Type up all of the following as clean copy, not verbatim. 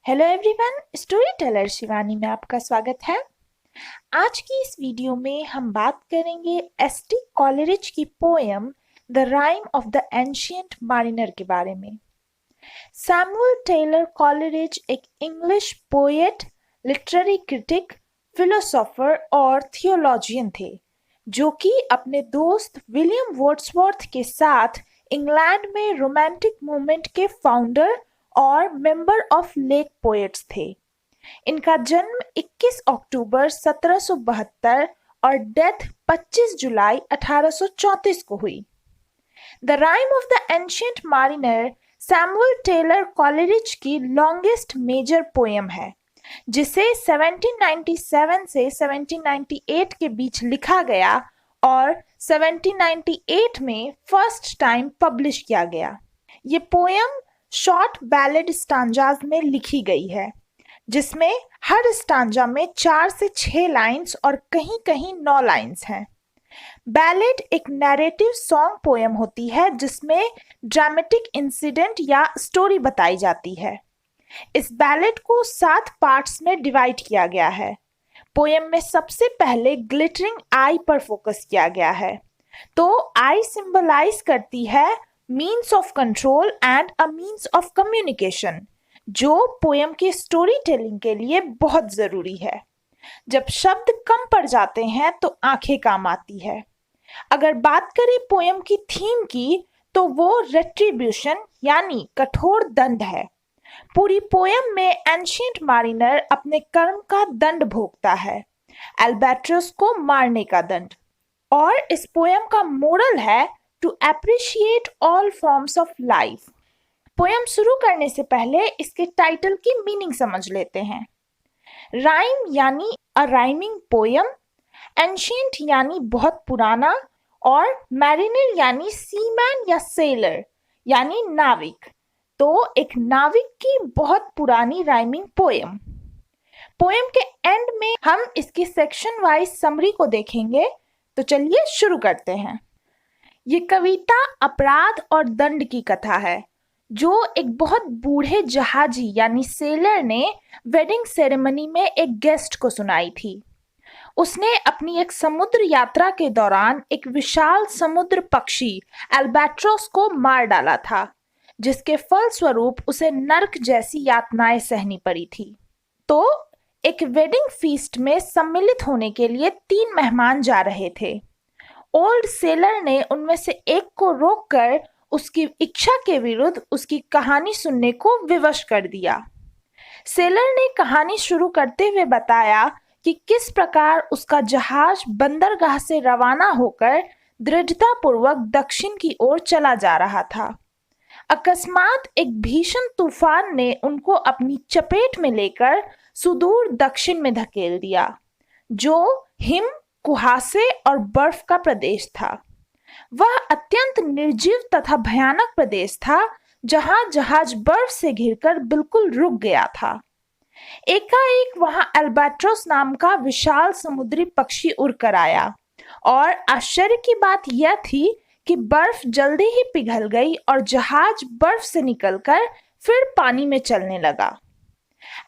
Hello everyone, story teller Shivani में आपका स्वागत है। आज की इस वीडियो में हम बात करेंगे एसटी कॉलरिज की poem the rhyme of the ancient Mariner के बारे में। सैमुअल टेलर कॉलरिज एक English poet, literary critic, philosopher और थियोलॉजियन थे, जो कि अपने दोस्त विलियम वर्ड्सवर्थ के साथ इंग्लैंड में रोमांटिक मूवमेंट के फाउंडर और मेंबर ऑफ लेक पोएट्स थे। इनका जन्म 21 अक्टूबर 1772 और डेथ 25 जुलाई 1834 को हुई। The rhyme of the ancient mariner Samuel Taylor Coleridge की लॉन्गेस्ट मेजर पोएम है, जिसे 1797 से 1798 के बीच लिखा गया और 1798 में फर्स्ट टाइम पब्लिश किया गया। ये पोएम शॉर्ट बैलेड स्टांजाज में लिखी गई है, जिसमें हर स्टांजा में 4 से 6 लाइंस और कहीं-कहीं 9 लाइंस हैं। बैलेड एक नैरेटिव सॉन्ग पोएम होती है, जिसमें ड्रामेटिक इंसिडेंट या स्टोरी बताई जाती है। इस बैलेड को 7 पार्ट्स में डिवाइड किया गया है। पोएम में सबसे पहले ग्लिटरिंग आई पर फोकस किया गया है। तो आई सिंबलाइज करती है means of control and a means of communication, जो पोएम के स्टोरी टेलिंग के लिए बहुत जरूरी है। जब शब्द कम पड़ जाते हैं तो आंखें काम आती है। अगर बात करें पोएम की थीम की, तो वो रेट्रिब्यूशन यानी कठोर दंड है। पूरी पोएम में एंशिएंट मारिनर अपने कर्म का दंड भोगता है, एल्बेट्रस को मारने का दंड। और इस पोएम का मोरल है to appreciate all forms of life. Poem शुरू करने से पहले इसके टाइटल की मीनिंग समझ लेते हैं। राइम यानी अ राइमिंग पोएम, एंशिएंट यानी बहुत पुराना, और मैरिनर यानी सीमैन या सेलर यानी नाविक। तो एक नाविक की बहुत पुरानी राइमिंग पोएम। पोएम के एंड में हम इसकी सेक्शन वाइज समरी को देखेंगे। तो चलिए शुरू करते हैं। ये कविता अपराध और दंड की कथा है, जो एक बहुत बूढ़े जहाजी यानी सेलर ने वेडिंग सेरेमनी में एक गेस्ट को सुनाई थी। उसने अपनी एक समुद्र यात्रा के दौरान एक विशाल समुद्र पक्षी एल्बेट्रॉस को मार डाला था, जिसके फलस्वरूप उसे नर्क जैसी यातनाएं सहनी पड़ी थी। तो एक वेडिंग फीस्ट में सम्मिलित होने के लिए 3 मेहमान जा रहे थे। ओल्ड सेलर ने उनमें से एक को रोककर उसकी इच्छा के विरुद्ध उसकी कहानी सुनने को विवश कर दिया। सेलर ने कहानी शुरू करते हुए बताया कि किस प्रकार उसका जहाज बंदरगाह से रवाना होकर दृढ़तापूर्वक दक्षिण की ओर चला जा रहा था। अकस्मात एक भीषण तूफान ने उनको अपनी चपेट में लेकर सुदूर दक्षिण में धकेल दिया, जो हिम, कुहासे और बर्फ का प्रदेश था। वह अत्यंत निर्जीव तथा भयानक प्रदेश था, जहां जहाज बर्फ से घिरकर बिल्कुल रुक गया था। एकाएक वहां एल्बेट्रॉस नाम का विशाल समुद्री पक्षी उड़कर आया, और आश्चर्य की बात यह थी कि बर्फ जल्दी ही पिघल गई और जहाज बर्फ से निकलकर फिर पानी में चलने लगा।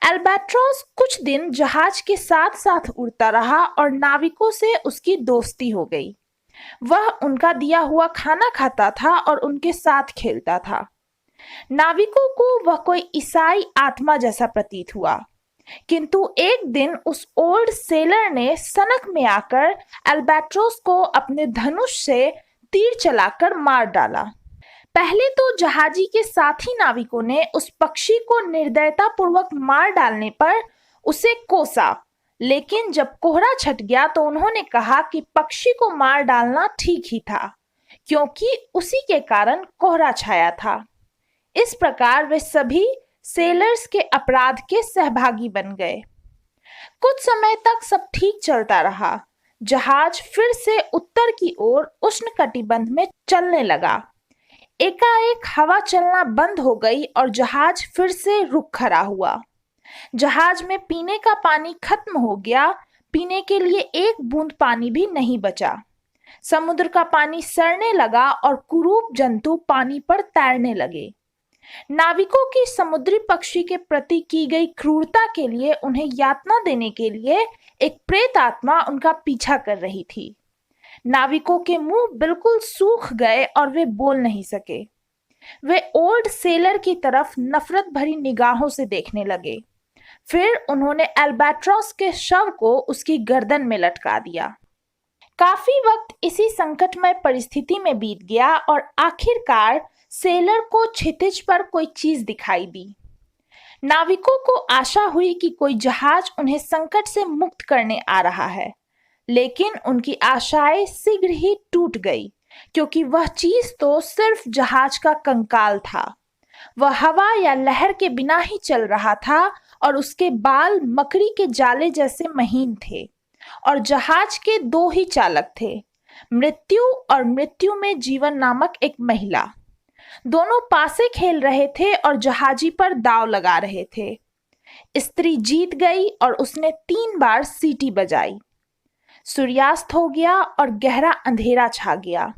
एल्बेट्रॉस कुछ दिन जहाज के साथ साथ उड़ता रहा और नाविकों से उसकी दोस्ती हो गई। वह उनका दिया हुआ खाना खाता था और उनके साथ खेलता था। नाविकों को वह कोई ईसाई आत्मा जैसा प्रतीत हुआ, किंतु एक दिन उस ओल्ड सेलर ने सनक में आकर एल्बेट्रॉस को अपने धनुष से तीर चलाकर मार डाला। पहले तो जहाजी के साथी नाविकों ने उस पक्षी को निर्दयतापूर्वक मार डालने पर उसे कोसा, लेकिन जब कोहरा छट गया तो उन्होंने कहा कि पक्षी को मार डालना ठीक ही था, क्योंकि उसी के कारण कोहरा छाया था। इस प्रकार वे सभी सेलर्स के अपराध के सहभागी बन गए। कुछ समय तक सब ठीक चलता रहा। जहाज फिर से उत्तर की ओर उष्णकटिबंध में चलने लगा। एकाएक हवा चलना बंद हो गई और जहाज फिर से रुक खड़ा हुआ। जहाज में पीने का पानी खत्म हो गया। पीने के लिए एक बूंद पानी भी नहीं बचा। समुद्र का पानी सड़ने लगा और कुरूप जंतु पानी पर तैरने लगे। नाविकों की समुद्री पक्षी के प्रति की गई क्रूरता के लिए उन्हें यातना देने के लिए एक प्रेत आत्मा उनका पीछा कर रही थी। नाविकों के मुंह बिल्कुल सूख गए और वे बोल नहीं सके। वे ओल्ड सेलर की तरफ नफरत भरी निगाहों से देखने लगे। फिर उन्होंने अल्बाट्रॉस के शव को उसकी गर्दन में लटका दिया। काफी वक्त इसी संकटमय परिस्थिति में बीत गया और आखिरकार सेलर को क्षितिज पर कोई चीज दिखाई दी। नाविकों को आशा हुई कि कोई जहाज उन्हें संकट से मुक्त करने आ रहा है, लेकिन उनकी आशाएं शीघ्र ही टूट गई, क्योंकि वह चीज तो सिर्फ जहाज का कंकाल था। वह हवा या लहर के बिना ही चल रहा था और उसके बाल मकड़ी के जाले जैसे महीन थे और जहाज के दो ही चालक थे, मृत्यु और मृत्यु में जीवन नामक एक महिला। दोनों पासे खेल रहे थे और जहाजी पर दांव लगा रहे थे। स्त्री जीत गई और उसने 3 बार सीटी बजाई। सूर्यास्त हो गया और गहरा अंधेरा छा गया।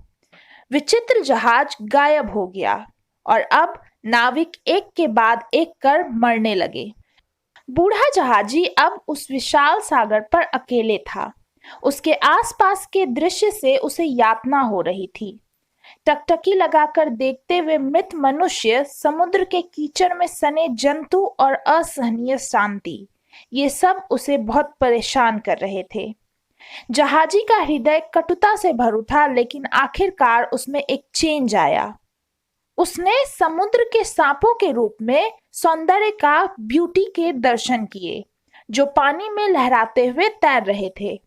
विचित्र जहाज गायब हो गया और अब नाविक एक के बाद एक कर मरने लगे। बूढ़ा जहाजी अब उस विशाल सागर पर अकेले था। उसके आसपास के दृश्य से उसे यातना हो रही थी। टकटकी लगाकर देखते हुए मृत मनुष्य, समुद्र के कीचड़ में सने जंतु और असहनीय शांति, ये सब उसे बहुत परेशान कर रहे थे। जहाजी का हृदय कटुता से भर उठा, लेकिन आखिरकार उसमें एक चेंज आया। उसने समुद्र के सांपों के रूप में सौंदर्य का ब्यूटी के दर्शन किए, जो पानी में लहराते हुए तैर रहे थे,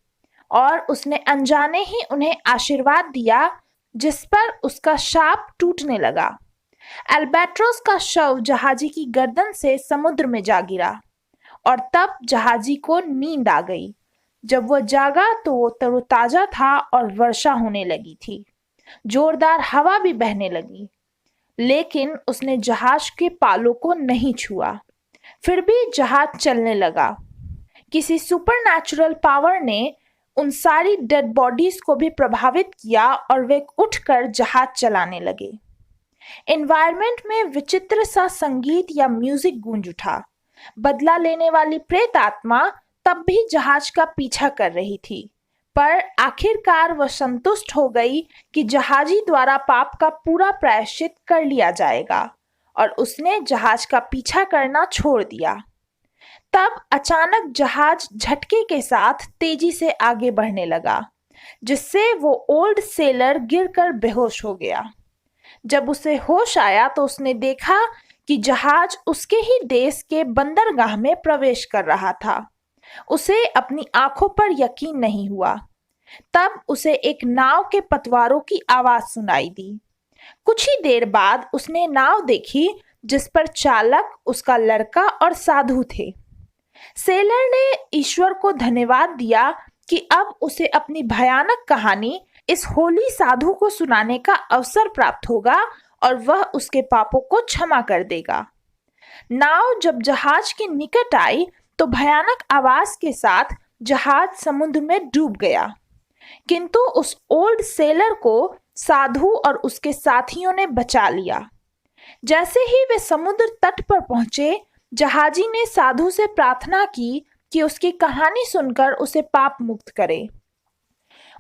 और उसने अनजाने ही उन्हें आशीर्वाद दिया, जिस पर उसका शाप टूटने लगा। अल्बाट्रोस का शव जहाजी की गर्दन से समुद्र में जा गिरा और तब जहाजी को नींद आ गई। जब वह जागा तो वो तरोताजा था और वर्षा होने लगी थी। जोरदार हवा भी बहने लगी, लेकिन उसने जहाज के पालों को नहीं छुआ। फिर भी जहाज चलने लगा। किसी सुपरनैचुरल पावर ने उन सारी डेड बॉडीज को भी प्रभावित किया और वे उठकर जहाज चलाने लगे। एनवायरनमेंट में विचित्र सा संगीत या म्यूजिक गूंज उठा। बदला लेने वाली प्रेत आत्मा तब भी जहाज का पीछा कर रही थी, पर आखिरकार वह संतुष्ट हो गई कि जहाजी द्वारा पाप का पूरा प्रायश्चित कर लिया जाएगा, और उसने जहाज का पीछा करना छोड़ दिया। तब अचानक जहाज झटके के साथ तेजी से आगे बढ़ने लगा, जिससे वो ओल्ड सेलर गिरकर बेहोश हो गया। जब उसे होश आया तो उसने देखा कि जहाज उसके ही देश के बंदरगाह में प्रवेश कर रहा था। उसे अपनी आंखों पर यकीन नहीं हुआ। तब उसे एक नाव के पतवारों की आवाज सुनाई दी। कुछ ही देर बाद उसने नाव देखी, जिस पर चालक, उसका लड़का और साधु थे। सेलर ने ईश्वर को धन्यवाद दिया कि अब उसे अपनी भयानक कहानी इस होली साधु को सुनाने का अवसर प्राप्त होगा और वह उसके पापों को क्षमा कर देगा। नाव जब जहाज के निकट आई तो भयानक आवाज के साथ जहाज समुद्र में डूब गया, किंतु उस ओल्ड सेलर को साधु और उसके साथियों ने बचा लिया। जैसे ही वे समुद्र तट पर पहुंचे, जहाजी ने साधु से प्रार्थना की कि उसकी कहानी सुनकर उसे पाप मुक्त करे।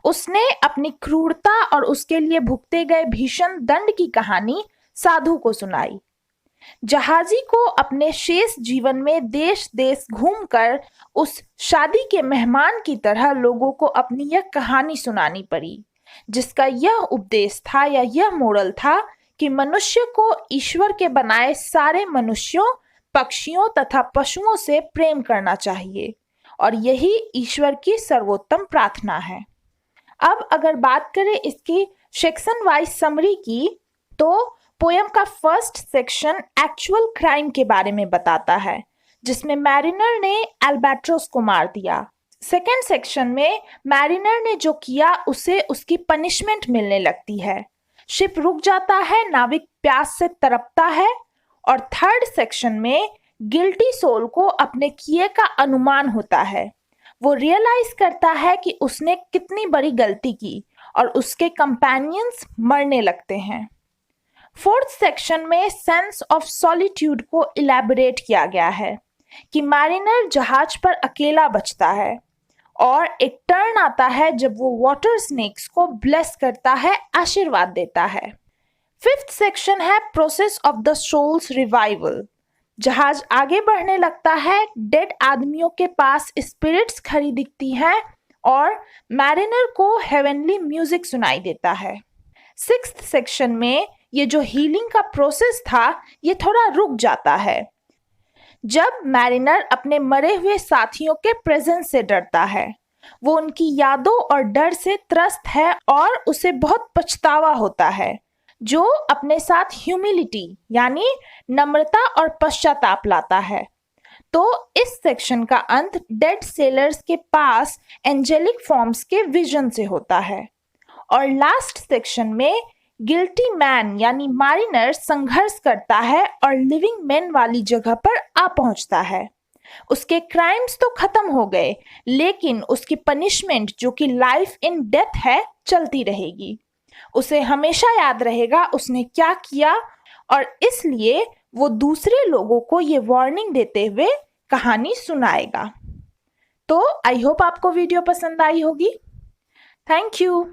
उसने अपनी क्रूरता और उसके लिए भुगते गए भीषण दंड की कहानी साधु को सुनाई। जहाजी को अपने शेष जीवन में देश देश घूमकर उस शादी के मेहमान की तरह लोगों को अपनी यह कहानी सुनानी पड़ी, जिसका यह उपदेश था या यह मोरल था कि मनुष्य को ईश्वर के बनाए सारे मनुष्यों, पक्षियों तथा पशुओं से प्रेम करना चाहिए, और यही ईश्वर की सर्वोत्तम प्रार्थना है। अब अगर बात करें इसकी सेक्शन वाइज समरी की, तो पोयम का फर्स्ट सेक्शन एक्चुअल क्राइम के बारे में बताता है, जिसमें मैरिनर ने अल्बाट्रोस को मार दिया। सेकेंड सेक्शन में मैरिनर ने जो किया उसे उसकी पनिशमेंट मिलने लगती है। शिप रुक जाता है, नाविक प्यास से तड़पता है। और थर्ड सेक्शन में गिल्टी सोल को अपने किए का अनुमान होता है। वो रियलाइज करता है कि उसने कितनी बड़ी गलती की और उसके कंपेनियंस मरने लगते हैं। फोर्थ सेक्शन में सेंस ऑफ सॉलिट्यूड को इलैबोरेट किया गया है कि मैरिनर जहाज पर अकेला बचता है और एक टर्न आता है जब वो वाटर स्नेक्स को ब्लेस करता है, आशीर्वाद देता है। फिफ्थ सेक्शन है process of the soul's revival. जहाज आगे बढ़ने लगता है, डेड आदमियों के पास स्पिरिट्स खड़ी दिखती हैं और मैरिनर को हेवनली म्यूजिक सुनाई देता है। सिक्स्थ सेक्शन में ये जो हीलिंग का प्रोसेस था ये थोड़ा रुक जाता है जब मैरिनर अपने मरे हुए साथियों के प्रेजेंस से डरता है। वो उनकी यादों और डर से त्रस्त है और उसे बहुत पछतावा होता है, जो अपने साथ ह्यूमिलिटी यानी नम्रता और पश्चाताप लाता है। तो इस सेक्शन का अंत डेड सेलर्स के पास एंजेलिक फॉर्म्स के विजन से होता है और लास्ट सेक्शन में गिल्टी मैन यानी मारिनर संघर्ष करता है और लिविंग मैन वाली जगह पर आ पहुंचता है। उसके क्राइम्स तो खत्म हो गए, लेकिन उसकी पनिशमेंट जो कि लाइफ इन डेथ है चलती रहेगी। उसे हमेशा याद रहेगा उसने क्या किया और इसलिए वो दूसरे लोगों को ये वार्निंग देते हुए कहानी सुनाएगा। तो आई होप आपको वीडियो पसंद आई होगी। Thank you.